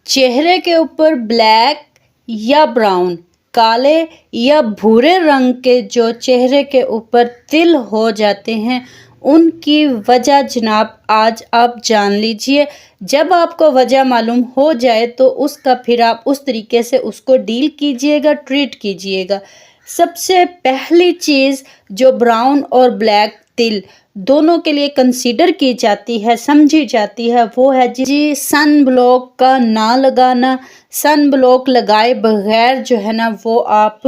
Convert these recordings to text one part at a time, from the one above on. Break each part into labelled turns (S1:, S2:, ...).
S1: चेहरे के ऊपर ब्लैक या ब्राउन, काले या भूरे रंग के जो चेहरे के ऊपर तिल हो जाते हैं, उनकी वजह जनाब आज आप जान लीजिए। जब आपको वजह मालूम हो जाए तो उसका फिर आप उस तरीके से उसको डील कीजिएगा, ट्रीट कीजिएगा। सबसे पहली चीज़ जो ब्राउन और ब्लैक तिल दोनों के लिए कंसीडर की जाती है, समझी जाती है, वो है जी सन ब्लॉक का ना लगाना। सन ब्लॉक लगाए बगैर जो है ना वो आप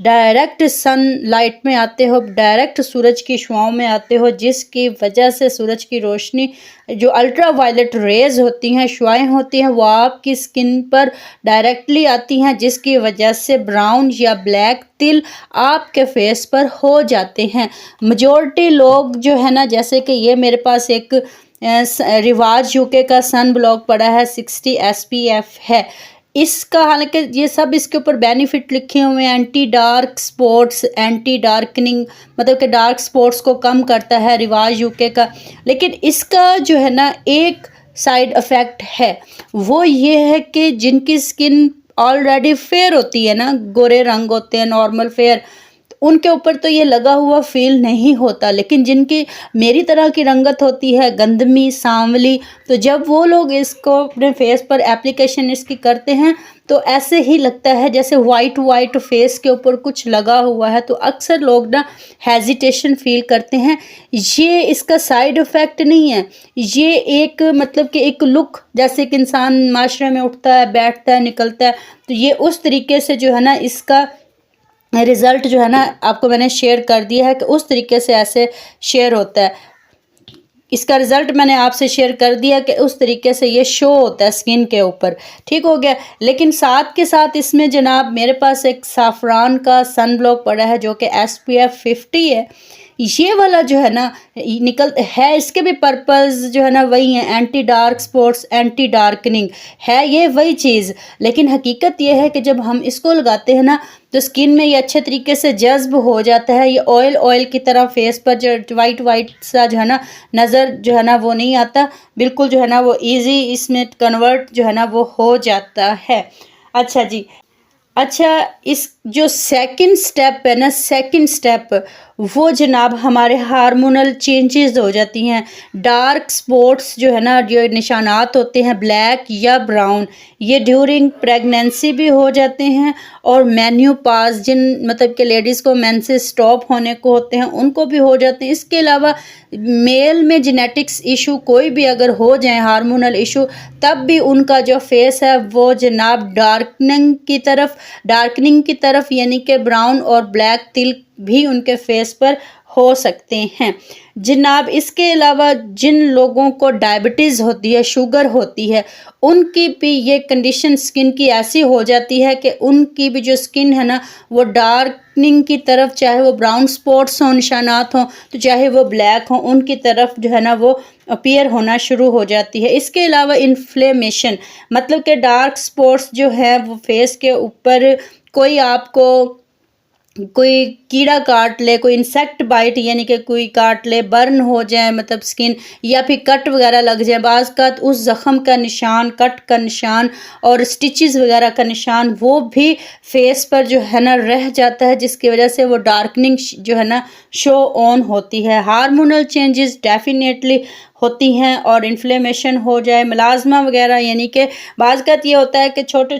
S1: डायरेक्ट सन लाइट में आते हो, डायरेक्ट सूरज की छाँव में आते हो, जिसकी वजह से सूरज की रोशनी जो अल्ट्रा वायलेट रेज होती हैं, शुआएँ होती हैं, वो आपकी स्किन पर डायरेक्टली आती हैं, जिसकी वजह से ब्राउन या ब्लैक तिल आपके फेस पर हो जाते हैं। मेजॉरिटी लोग जो है ना, जैसे कि ये मेरे पास एक रिवाज यूके का सन ब्लॉक पड़ा है, 60 SPF है इसका। हालांकि ये सब इसके ऊपर बेनिफिट लिखे हुए हैं, anti dark spots, anti darkening, मतलब कि डार्क स्पॉट्स को कम करता है, रिवाज यूके का। लेकिन इसका जो है ना एक साइड इफ़ेक्ट है, वो ये है कि जिनकी स्किन ऑलरेडी फेयर होती है ना, गोरे रंग होते हैं, नॉर्मल फेयर, उनके ऊपर तो ये लगा हुआ फील नहीं होता। लेकिन जिनकी मेरी तरह की रंगत होती है, गंदमी, सांवली, तो जब वो लोग इसको अपने फेस पर एप्लीकेशन इसकी करते हैं तो ऐसे ही लगता है जैसे वाइट फेस के ऊपर कुछ लगा हुआ है। तो अक्सर लोग ना हेजिटेशन फील करते हैं। ये इसका साइड इफ़ेक्ट नहीं है, ये एक मतलब कि एक लुक, जैसे कि इंसान माशरे में उठता है, बैठता है, निकलता है, तो ये उस तरीके से जो है ना इसका रिज़ल्ट जो है ना आपको मैंने शेयर कर दिया है कि उस तरीके से ऐसे शेयर होता है। इसका रिज़ल्ट मैंने आपसे शेयर कर दिया कि उस तरीके से ये शो होता है स्किन के ऊपर, ठीक हो गया। लेकिन साथ के साथ इसमें जनाब मेरे पास एक साफ़रान का सन ब्लॉक पड़ा है जो कि SPF 50 है। ये वाला जो है ना निकल है, इसके भी पर्पज़ जो है ना वही है, anti dark spots, anti darkening है, ये वही चीज़। लेकिन हकीकत ये है कि जब हम इसको लगाते हैं ना तो स्किन में ये अच्छे तरीके से जज्ब हो जाता है। ये ऑयल की तरह फेस पर जो वाइट सा जो है ना नज़र जो है ना वो नहीं आता, बिल्कुल जो है ना वो ईजी इसमें कन्वर्ट जो है ना वो हो जाता है। अच्छा जी, अच्छा, इस जो सेकंड स्टेप है ना, सेकंड स्टेप वो जनाब हमारे हार्मोनल चेंजेस हो जाती हैं। डार्क स्पॉट्स जो है ना, जो निशानात होते हैं ब्लैक या ब्राउन, ये ड्यूरिंग प्रेगनेंसी भी हो जाते हैं, और मेन्यूपाज, जिन मतलब कि लेडीज़ को मेंसेस स्टॉप होने को होते हैं, उनको भी हो जाते हैं। इसके अलावा मेल में जेनेटिक्स इशू कोई भी अगर हो जाए, हार्मोनल इशू, तब भी उनका जो फेस है वो जनाब डार्कनिंग की तरफ यानी कि ब्राउन और ब्लैक तिल भी उनके फेस पर हो सकते हैं जनाब। इसके अलावा जिन लोगों को डायबिटीज़ होती है, शुगर होती है, उनकी भी ये कंडीशन स्किन की ऐसी हो जाती है कि उनकी भी जो स्किन है ना वो डार्कनिंग की तरफ, चाहे वो ब्राउन स्पॉट्स हों, निशानात हों, तो चाहे वो ब्लैक हों, उनकी तरफ जो है ना वो अपीयर होना शुरू हो जाती है। इसके अलावा इन्फ्लेमेशन, मतलब कि डार्क स्पॉट्स जो है वो फेस के ऊपर, कोई आपको कोई कीड़ा काट ले, कोई इंसेक्ट बाइट यानी कि कोई काट ले, बर्न हो जाए मतलब स्किन, या फिर कट वगैरह लग जाए, बाज़ का उस ज़ख़म का निशान, कट का निशान और स्टिचेस वगैरह का निशान वो भी फेस पर जो है ना रह जाता है, जिसकी वजह से वो डार्कनिंग जो है ना शो ऑन होती है। हार्मोनल चेंजेस डेफिनेटली होती हैं, और इन्फ्लेमेशन हो जाए, मलाज़मा वगैरह, यानी कि बाज़ का ये होता है कि छोटे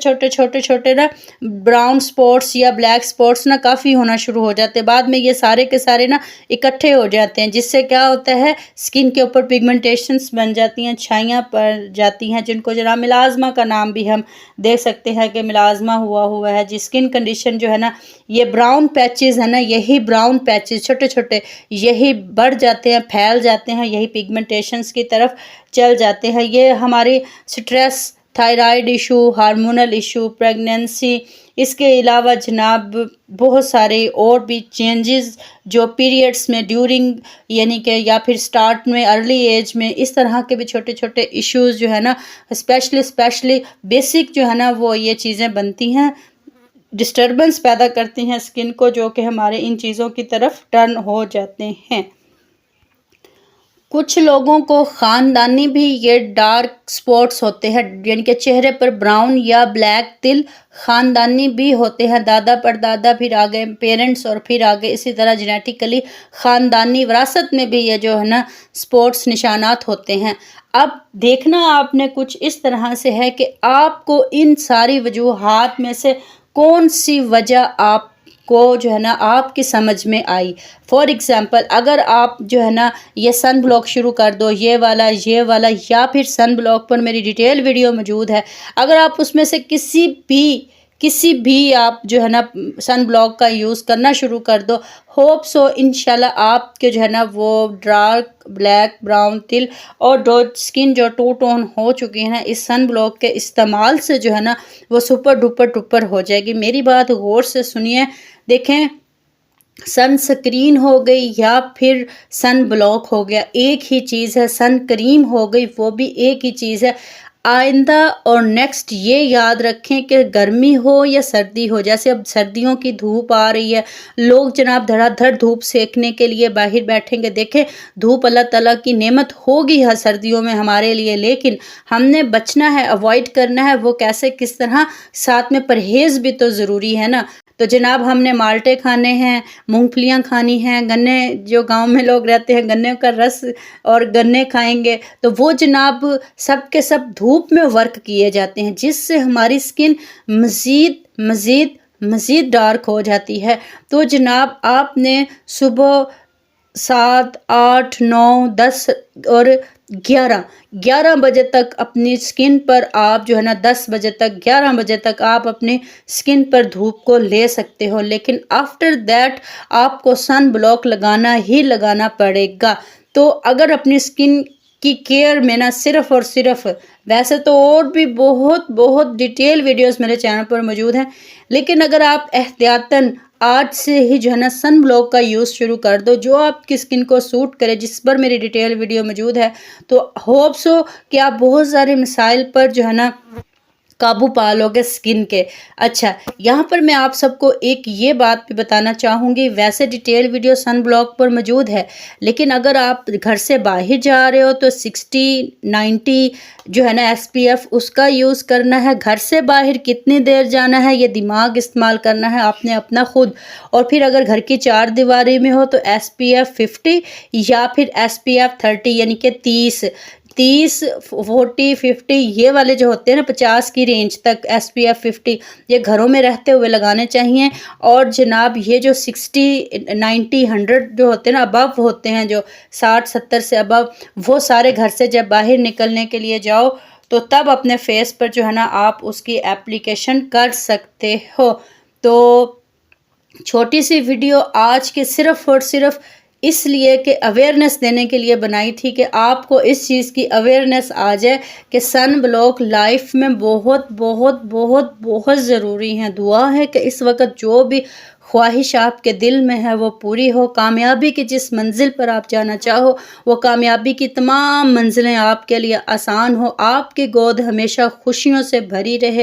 S1: छोटे ना ब्राउन स्पॉट्स या ब्लैक स्पॉट्स ना काफ़ी होना शुरू हो जाते हैं। बाद में ये सारे के सारे ना इकट्ठे हो जाते हैं, जिससे क्या होता है स्किन के ऊपर पिगमेंटेशंस बन जाती हैं, छाइयाँ पड़ जाती हैं, जिनको जरा मिलाज़मा का नाम भी हम दे सकते हैं कि मिलाज़मा हुआ है। जी स्किन कंडीशन जो है ना, ये ब्राउन पैचेस है ना, यही ब्राउन पैचेस छोटे छोटे यही बढ़ जाते हैं, फैल जाते हैं, यही पिगमेंटेशंस की तरफ चल जाते हैं। ये हमारी stress, thyroid issue, hormonal issue, pregnancy, इसके अलावा जनाब बहुत सारे और भी चेंजेस जो पीरियड्स में, ड्यूरिंग यानी कि या फिर स्टार्ट में, अर्ली एज में, इस तरह के भी छोटे छोटे इश्यूज़ जो है ना स्पेशली बेसिक जो है ना वो ये चीज़ें बनती हैं, डिस्टर्बेंस पैदा करती हैं स्किन को, जो कि हमारे इन चीज़ों की तरफ टर्न हो जाते हैं। कुछ लोगों को ख़ानदानी भी ये डार्क स्पॉट्स होते हैं, यानी कि चेहरे पर ब्राउन या ब्लैक तिल ख़ानदानी भी होते हैं। दादा परदादा फिर आगे पेरेंट्स और फिर आगे इसी तरह जेनेटिकली ख़ानदानी विरासत में भी ये जो है ना स्पॉट्स निशानात होते हैं। अब देखना आपने कुछ इस तरह से है कि आपको इन सारी वजूहात में से कौन सी वजह को जो है ना आपकी समझ में आई। फॉर एग्ज़ाम्पल अगर आप जो है ना ये सन ब्लॉक शुरू कर दो, ये वाला या फिर सन ब्लॉक पर मेरी डिटेल वीडियो मौजूद है, अगर आप उसमें से किसी भी आप जो है ना सन ब्लॉक का यूज़ करना शुरू कर दो, होप सो इंशाल्लाह आपके जो है ना वो डार्क ब्लैक ब्राउन तिल और स्किन जो टू टोन हो चुकी है ना इस सन ब्लॉक के इस्तेमाल से जो है ना वो सुपर डुपर टुपर हो जाएगी। मेरी बात गौर से सुनिए, देखें सन स्क्रीन हो गई या फिर सन ब्लॉक हो गया, एक ही चीज़ है। सन क्रीम हो गई, वो भी एक ही चीज़ है। आइंदा और नेक्स्ट ये याद रखें कि गर्मी हो या सर्दी हो, जैसे अब सर्दियों की धूप आ रही है, लोग जनाब धड़ाधड़ धूप सेकने के लिए बाहर बैठेंगे। देखें धूप अल्लाह ताला की नेमत होगी है सर्दियों में हमारे लिए, लेकिन हमने बचना है, अवॉइड करना है। वो कैसे, किस तरह, साथ में परहेज़ भी तो ज़रूरी है ना। तो जनाब हमने माल्टे खाने हैं, मूंगफलियां खानी हैं, गन्ने जो गांव में लोग रहते हैं गन्ने का रस और गन्ने खाएंगे, तो वो जनाब सब के सब धूप में वर्क किए जाते हैं, जिससे हमारी स्किन मज़ीद डार्क हो जाती है। तो जनाब आपने सुबह 7, 8, 9, 10 और 11 बजे तक अपनी स्किन पर आप जो है ना 10 बजे तक 11 बजे तक आप अपनी स्किन पर धूप को ले सकते हो, लेकिन आफ्टर दैट आपको सन ब्लॉक लगाना ही लगाना पड़ेगा। तो अगर अपनी स्किन की केयर में ना सिर्फ़ और सिर्फ, वैसे तो और भी बहुत डिटेल वीडियोस मेरे चैनल पर मौजूद हैं, लेकिन अगर आप एहतियातन आज से ही जो है ना सन ब्लॉक का यूज़ शुरू कर दो जो आपकी स्किन को सूट करे, जिस पर मेरी डिटेल वीडियो मौजूद है, तो होप सो कि आप बहुत सारे मसाइल पर जो है ना काबू पा लोगे स्किन के। अच्छा, यहाँ पर मैं आप सबको एक ये बात भी बताना चाहूँगी, वैसे डिटेल वीडियो सन ब्लॉक पर मौजूद है, लेकिन अगर आप घर से बाहर जा रहे हो तो 60-90 जो है ना SPF उसका यूज़ करना है। घर से बाहर कितनी देर जाना है ये दिमाग इस्तेमाल करना है आपने अपना खुद। और फिर अगर घर की 4 दीवारी में हो तो SPF 50 या फिर SPF 30 यानी कि 30, 40, 50 ये वाले जो होते हैं ना 50 की रेंज तक SPF 50 ये घरों में रहते हुए लगाने चाहिए। और जनाब ये जो 60, 90, 100 जो होते हैं ना अबव होते हैं, जो 60, 70 से अबव, वो सारे घर से जब बाहर निकलने के लिए जाओ तो तब अपने फेस पर जो है ना आप उसकी एप्लीकेशन कर सकते हो। तो छोटी सी वीडियो आज के सिर्फ़ और सिर्फ इसलिए कि अवेयरनेस देने के लिए बनाई थी कि आपको इस चीज़ की अवेयरनेस आ जाए कि सन ब्लॉक लाइफ में बहुत ज़रूरी है। दुआ है कि इस वक्त जो भी ख्वाहिश आपके दिल में है वो पूरी हो, कामयाबी की जिस मंजिल पर आप जाना चाहो वो कामयाबी की तमाम मंजिलें आपके लिए आसान हो, आपकी गोद हमेशा खुशियों से भरी रहे।